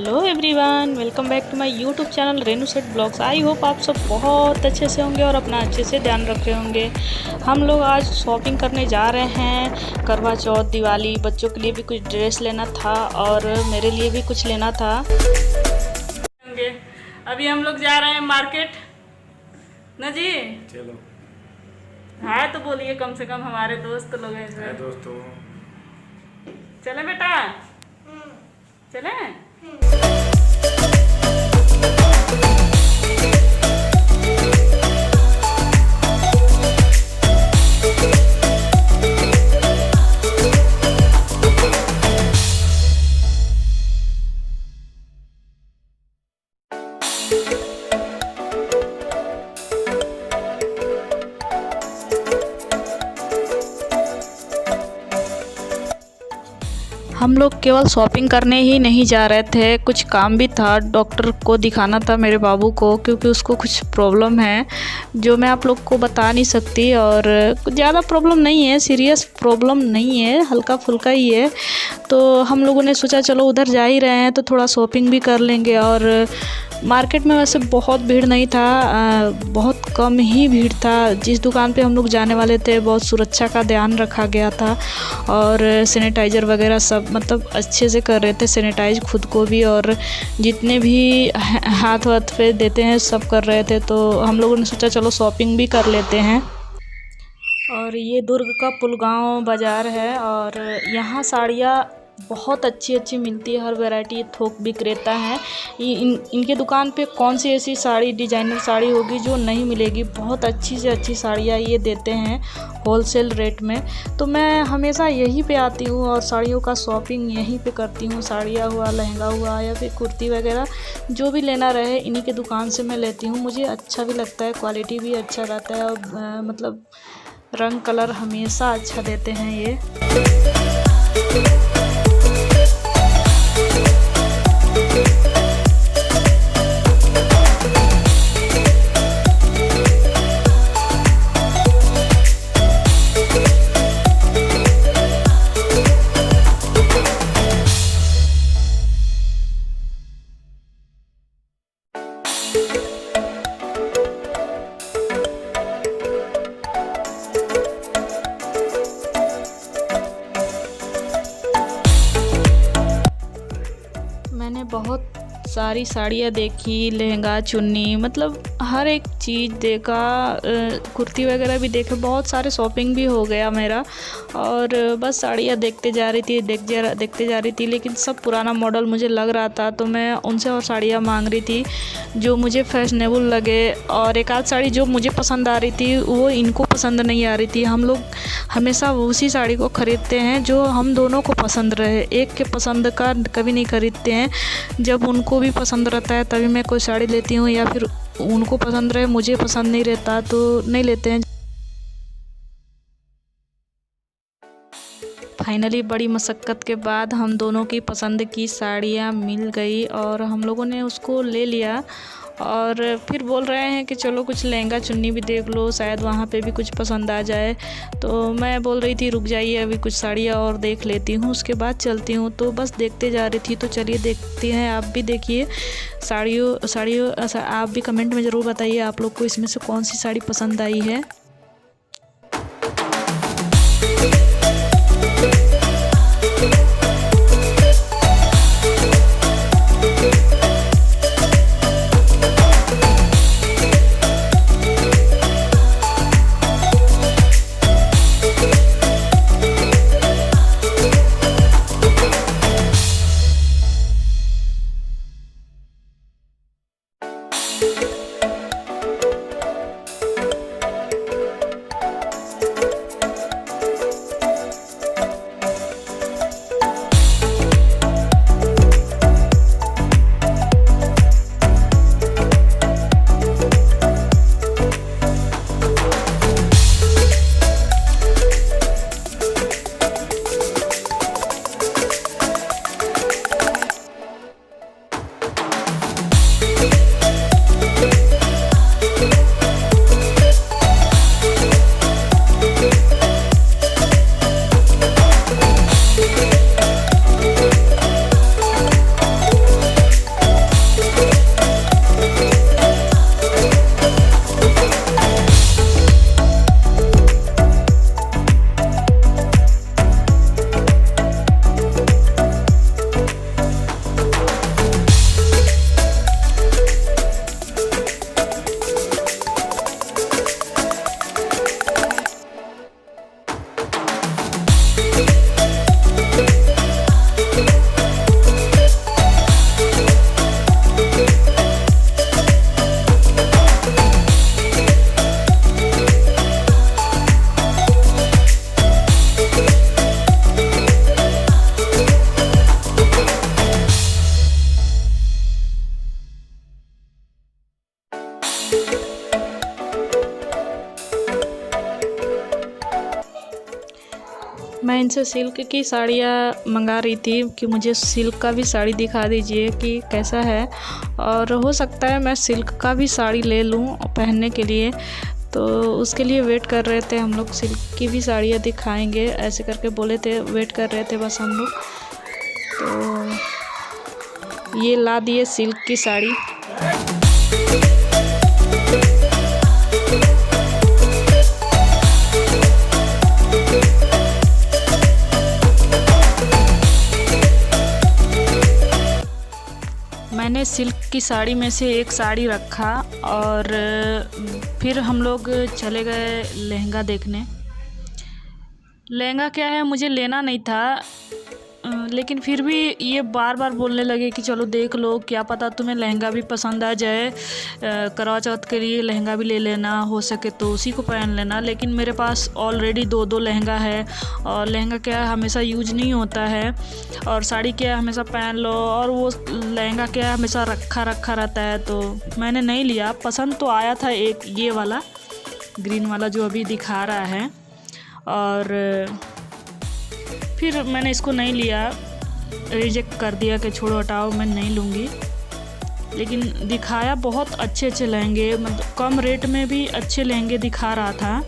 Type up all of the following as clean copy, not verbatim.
Hello everyone, welcome back to my YouTube channel Renu Seth blogs. I hope आप सब बहुत अच्छे से होंगे और अपना अच्छे से ध्यान रख रहे होंगे। हम लोग आज शॉपिंग करने जा रहे हैं। करवा चौथ, दिवाली, बच्चों के लिए भी कुछ ड्रेस लेना था और मेरे लिए भी कुछ लेना था। अभी हम लोग जा रहे हैं मार्केट ना जी। चलो हाँ तो बोलिए, कम से कम हमारे दोस्त लोग हैं इसमें। दोस्तों, चले बेटा, चले। हम लोग केवल शॉपिंग करने ही नहीं जा रहे थे, कुछ काम भी था। डॉक्टर को दिखाना था मेरे बाबू को, क्योंकि उसको कुछ प्रॉब्लम है जो मैं आप लोग को बता नहीं सकती। और कुछ ज़्यादा प्रॉब्लम नहीं है, सीरियस प्रॉब्लम नहीं है, हल्का फुल्का ही है। तो हम लोगों ने सोचा चलो उधर जा ही रहे हैं तो थोड़ा शॉपिंग भी कर लेंगे। और मार्केट में वैसे बहुत भीड़ नहीं था, बहुत कम ही भीड़ था। जिस दुकान पे हम लोग जाने वाले थे बहुत सुरक्षा का ध्यान रखा गया था और सैनिटाइज़र वगैरह सब मतलब अच्छे से कर रहे थे, सैनिटाइज खुद को भी और जितने भी हाथ वाथ पे देते हैं सब कर रहे थे। तो हम लोगों ने सोचा चलो शॉपिंग भी कर लेते हैं। और ये दुर्ग का पुलगांव बाज़ार है और यहाँ साड़ियाँ बहुत अच्छी अच्छी मिलती है, हर वैरायटी थोक विक्रेता है। इनके दुकान पे कौन सी ऐसी साड़ी, डिजाइनर साड़ी होगी जो नहीं मिलेगी। बहुत अच्छी से अच्छी साड़ियाँ ये देते हैं होलसेल रेट में। तो मैं हमेशा यहीं पे आती हूँ और साड़ियों का शॉपिंग यहीं पे करती हूँ। साड़ियाँ हुआ, लहंगा हुआ या फिर कुर्ती वगैरह जो भी लेना रहे इन्हीं के दुकान से मैं लेती हूँ। मुझे अच्छा भी लगता है, क्वालिटी भी अच्छा रहता है और मतलब रंग कलर हमेशा अच्छा देते हैं ये। मैंने बहुत सारी साड़ियाँ देखी, लहंगा, चुन्नी, मतलब हर एक चीज़ देखा, कुर्ती वगैरह भी देखे। बहुत सारे शॉपिंग भी हो गया मेरा और बस साड़ियाँ देखते जा रही थी, देखते जा रही थी। लेकिन सब पुराना मॉडल मुझे लग रहा था तो मैं उनसे और साड़ियाँ मांग रही थी जो मुझे फैशनेबल लगे। और एक आध साड़ी जो मुझे पसंद आ रही थी वो इनको पसंद नहीं आ रही थी। हम लोग हमेशा उसी साड़ी को ख़रीदते हैं जो हम दोनों को पसंद रहे, एक के पसंद का कभी नहीं ख़रीदते हैं। जब उनको भी पसंद रहता है तभी मैं कोई साड़ी लेती हूँ, या फिर उनको पसंद रहे मुझे पसंद नहीं रहता तो नहीं लेते हैं। फाइनली बड़ी मशक्क़त के बाद हम दोनों की पसंद की साड़ियाँ मिल गई और हम लोगों ने उसको ले लिया। और फिर बोल रहे हैं कि चलो कुछ लहंगा चुन्नी भी देख लो, शायद वहाँ पे भी कुछ पसंद आ जाए। तो मैं बोल रही थी रुक जाइए, अभी कुछ साड़ियाँ और देख लेती हूँ, उसके बाद चलती हूँ। तो बस देखते जा रही थी। तो चलिए देखते हैं, आप भी देखिए साड़ियों आप भी कमेंट में ज़रूर बताइए आप लोग को इसमें से कौन सी साड़ी पसंद आई है। मैं इनसे सिल्क की साड़ियाँ मंगा रही थी कि मुझे सिल्क का भी साड़ी दिखा दीजिए कि कैसा है, और हो सकता है मैं सिल्क का भी साड़ी ले लूँ पहनने के लिए। तो उसके लिए वेट कर रहे थे हम लोग, सिल्क की भी साड़ियाँ दिखाएंगे ऐसे करके बोले थे, वेट कर रहे थे बस हम लोग। तो ये ला दिए सिल्क की साड़ी। मैंने सिल्क की साड़ी में से एक साड़ी रखा और फिर हम लोग चले गए लहंगा देखने। लहंगा क्या है, मुझे लेना नहीं था, लेकिन फिर भी ये बार बार बोलने लगे कि चलो देख लो, क्या पता तुम्हें लहंगा भी पसंद आ जाए, करवा चौथ के लिए लहंगा भी ले लेना, हो सके तो उसी को पहन लेना। लेकिन मेरे पास ऑलरेडी दो लहंगा है, और लहंगा क्या है हमेशा यूज नहीं होता है, और साड़ी क्या है हमेशा पहन लो, और वो लहंगा क्या है हमेशा रखा रहता है। तो मैंने नहीं लिया। पसंद तो आया था एक ये वाला ग्रीन वाला जो अभी दिखा रहा है, और फिर मैंने इसको नहीं लिया, रिजेक्ट कर दिया कि छोड़ो हटाओ मैं नहीं लूँगी। लेकिन दिखाया बहुत अच्छे लहंगे, मतलब कम रेट में भी अच्छे लहंगे दिखा रहा था।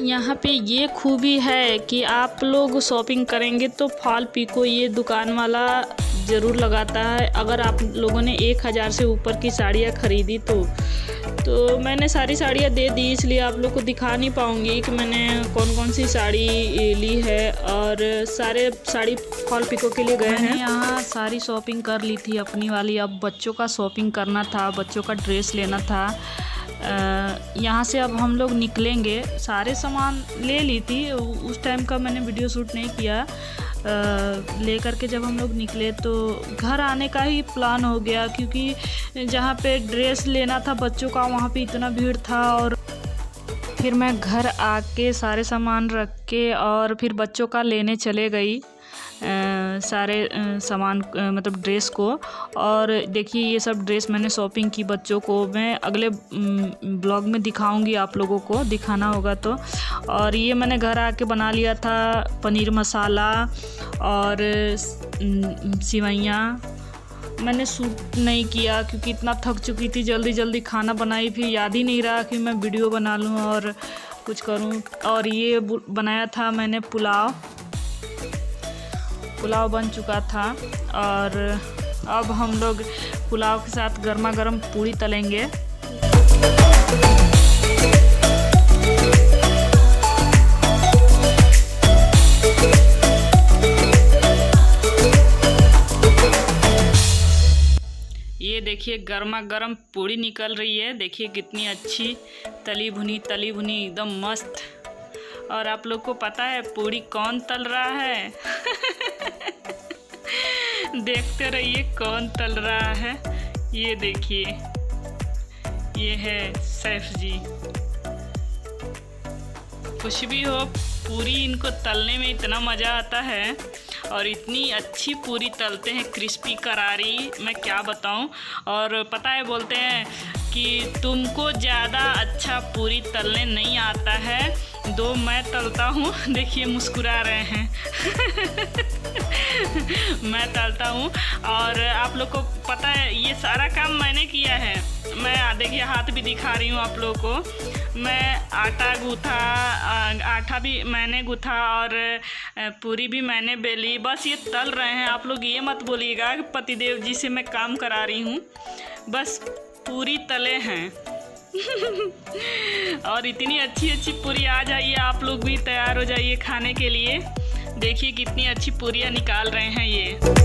यहाँ पे ये खूबी है कि आप लोग शॉपिंग करेंगे तो फॉल पिको ये दुकान वाला ज़रूर लगाता है। अगर आप लोगों ने 1000 से ऊपर की साड़ियाँ ख़रीदी तो मैंने सारी साड़ियाँ दे दी, इसलिए आप लोग को दिखा नहीं पाऊँगी कि मैंने कौन कौन सी साड़ी ली है। और सारे साड़ी फॉल पिको के लिए गए हैं। यहाँ सारी शॉपिंग कर ली थी अपनी वाली, अब बच्चों का शॉपिंग करना था, बच्चों का ड्रेस लेना था। यहाँ से अब हम लोग निकलेंगे। सारे सामान ले ली थी, उस टाइम का मैंने वीडियो शूट नहीं किया। ले करके जब हम लोग निकले तो घर आने का ही प्लान हो गया, क्योंकि जहाँ पे ड्रेस लेना था बच्चों का वहाँ पे इतना भीड़ था। और फिर मैं घर आके सारे सामान रख के और फिर बच्चों का लेने चले गई सारे सामान, मतलब ड्रेस को। और देखिए ये सब ड्रेस मैंने शॉपिंग की बच्चों को, मैं अगले ब्लॉग में दिखाऊंगी, आप लोगों को दिखाना होगा तो। और ये मैंने घर आके बना लिया था पनीर मसाला और सिवैयाँ। मैंने शूट नहीं किया क्योंकि इतना थक चुकी थी, जल्दी खाना बनाई, फिर याद ही नहीं रहा कि मैं वीडियो बना लूँ और कुछ करूँ। और ये बनाया था मैंने पुलाव बन चुका था। और अब हम लोग पुलाव के साथ गर्मा गर्म पूरी तलेंगे। ये देखिए गर्मा गर्म पूरी निकल रही है, देखिए कितनी अच्छी तली भुनी एकदम मस्त। और आप लोग को पता है पूरी कौन तल रहा है? देखते रहिए कौन तल रहा है। ये देखिए, ये है सैफ जी। कुछ भी हो, पूरी इनको तलने में इतना मज़ा आता है, और इतनी अच्छी पूरी तलते हैं, क्रिस्पी करारी, मैं क्या बताऊं। और पता है बोलते हैं कि तुमको ज़्यादा अच्छा पूरी तलने नहीं आता है, दो मैं तलता हूँ। देखिए मुस्कुरा रहे हैं। मैं तलता हूँ, और आप लोग को पता है ये सारा काम मैंने किया है। मैं देखिए हाथ भी दिखा रही हूँ आप लोगों को। मैं आटा गूँथा, आटा भी मैंने गूँथा, और पूरी भी मैंने बेली। बस ये तल रहे हैं। आप लोग ये मत बोलिएगा कि पतिदेव जी से मैं काम करा रही हूँ, बस पूरी तले हैं। और इतनी अच्छी पूरी आ जाइए, आप लोग भी तैयार हो जाइए खाने के लिए। देखिए कितनी अच्छी पूरियाँ निकाल रहे हैं ये।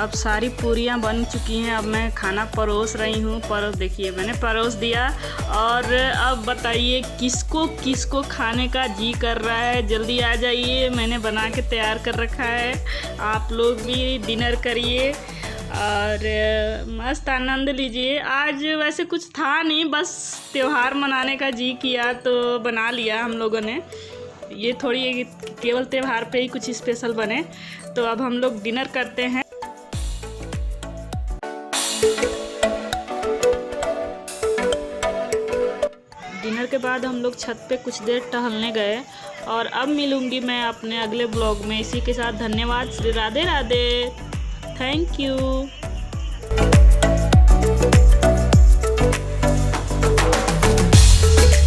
अब सारी पूरियाँ बन चुकी हैं। अब मैं खाना परोस रही हूँ। देखिए मैंने परोस दिया, और अब बताइए किसको किसको खाने का जी कर रहा है, जल्दी आ जाइए, मैंने बना के तैयार कर रखा है। आप लोग भी डिनर करिए और मस्त आनंद लीजिए। आज वैसे कुछ था नहीं, बस त्यौहार मनाने का जी किया तो बना लिया हम लोगों ने। ये थोड़ी केवल त्यौहार पे ही कुछ स्पेशल बने। तो अब हम लोग डिनर करते हैं। डिनर के बाद हम लोग छत पे कुछ देर टहलने गए और अब मिलूंगी मैं अपने अगले ब्लॉग में। इसी के साथ धन्यवाद। राधे राधे। Thank you.